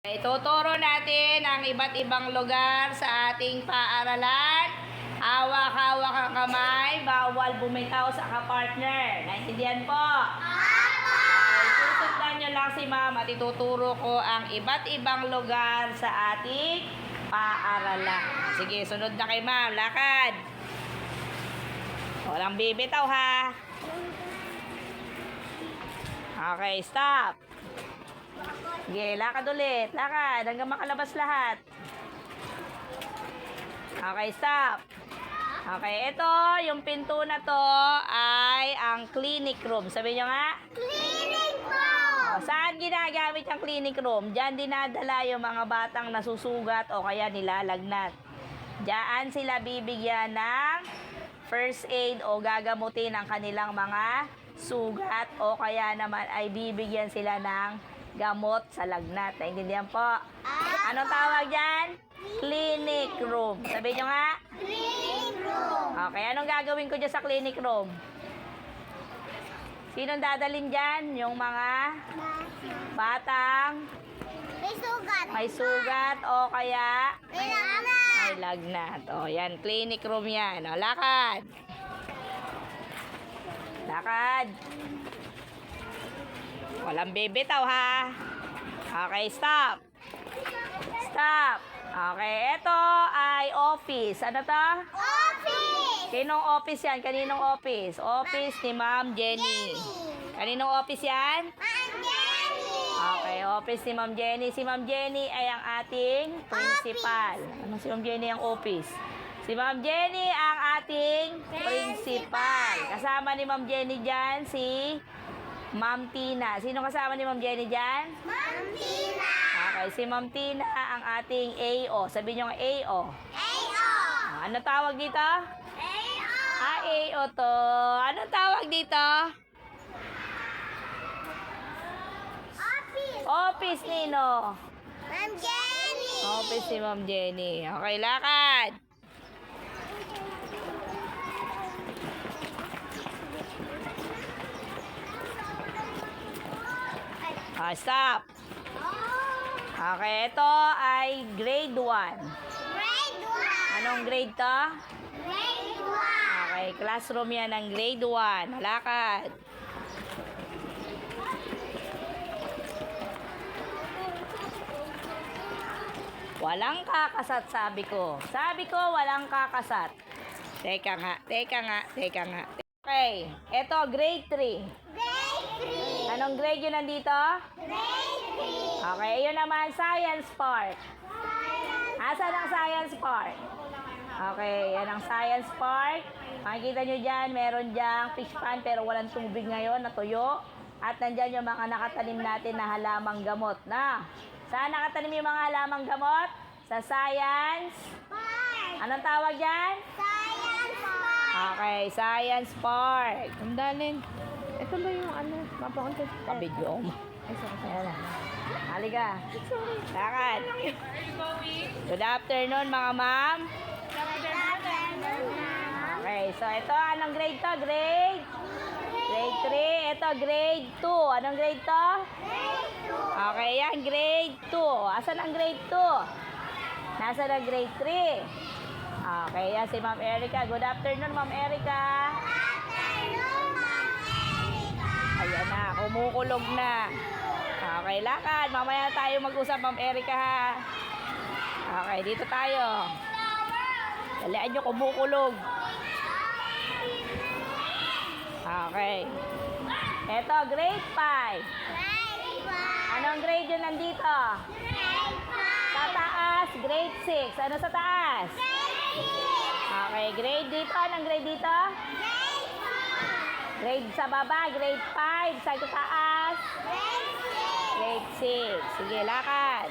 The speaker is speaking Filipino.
Ituturo natin ang iba't ibang lugar sa ating paaralan. Hawak-hawak ang kamay, bawal bumitaw sa kapartner. Naintindihan po? Okay, susundan nyo lang si ma'am at ituturo ko ang iba't ibang lugar sa ating paaralan. Sige, sunod na kay ma'am. Lakad. Walang bibitaw ha. Okay, stop. Sige, lakad ulit. Lakad hanggang makalabas lahat. Okay, stop. Okay, ito, yung pinto na to ay ang clinic room. Sabi nyo nga? Clinic room! Saan ginagamit ang clinic room? Diyan dinadala yung mga batang nasusugat o kaya nilalagnat. Diyan sila bibigyan ng first aid o gagamutin ang kanilang mga sugat o kaya naman ay bibigyan sila ng gamot sa lagnat. Naintindihan po? Anong tawag dyan? Clinic room. Sabi nyo nga? Clinic room! Okay, anong gagawin ko dyan sa clinic room? Sinong dadalhin dyan? Yung mga batang May sugat! may sugat o kaya May lagnat! may lagnat. O, yan. Clinic room yan. O, lakad. Lakad. Walang bibitaw ha. Okay, stop. Stop. Okay, ito ay office. Ano to? Office! Sinong office yan? Kaninong office? Office ni Ma'am Jenny. Kaninong office yan? Ma'am Jenny! Okay, office ni Ma'am Jenny. Si Ma'am Jenny ay ang ating principal. Ano si Ma'am Jenny ang office? Si Ma'am Jenny ang ating principal. Kasama ni Ma'am Jenny dyan si Ma'am Tina. Sino kasama ni Ma'am Jenny dyan? Ma'am Tina! Okay, si Ma'am Tina ang ating AO. Sabi nyo AO. A.O. Ano tawag dito? A.O. AO to. Anong tawag dito? Office! Office nino. Ma'am Jenny! Office ni Ma'am Jenny. Okay, lakad. Stop. Okay, ito ay grade 1. Grade 1! Anong grade to? Grade 1! Okay, classroom yan ng grade 1. Lakad. Walang kakasat, sabi ko. Sabi ko, walang kakasat. Teka nga, teka nga, teka nga. Okay, ito grade 3. Grade 3! Anong grade yun nandito? Grade 3! Okay, yun naman, science part. Asan ang science part? Okay, yan ang science part. Makikita nyo dyan, meron dyang fish pan pero walang tubig ngayon, natuyo. At nandyan yung mga nakatanim natin na halamang gamot. Na, saan nakatanim yung mga halamang gamot? Sa science. Park! Anong tawag dyan? Science Park! Okay, science part. Ang dalin. Ito ba yung ano? Mapakanta. Kabidyo mo. Ay, sorry. Ayan na. Halika. Sorry. Lakad. Good afternoon, mga ma'am. Okay, so ito, anong grade to? Grade 3. Ito, grade 2. Anong grade to? Okay, yan, grade 2. Asan ang grade 2? Nasa na grade 3. Okay, yan si Ma'am Erica. Good afternoon, Ma'am Erica. Ayan na, kumukulog na. Okay, lakad. Mamaya tayo mag-usap, Ma'am Erica, ha? Okay, dito tayo. Dalian nyo, kumukulog. Okay. Ito, grade 5. Anong grade yun nandito? Sa taas, grade 6. Ano sa taas? Okay, grade dito. Anong grade dito? Grade sa baba, grade 5. Sa taas, grade 6. Sige, lakad.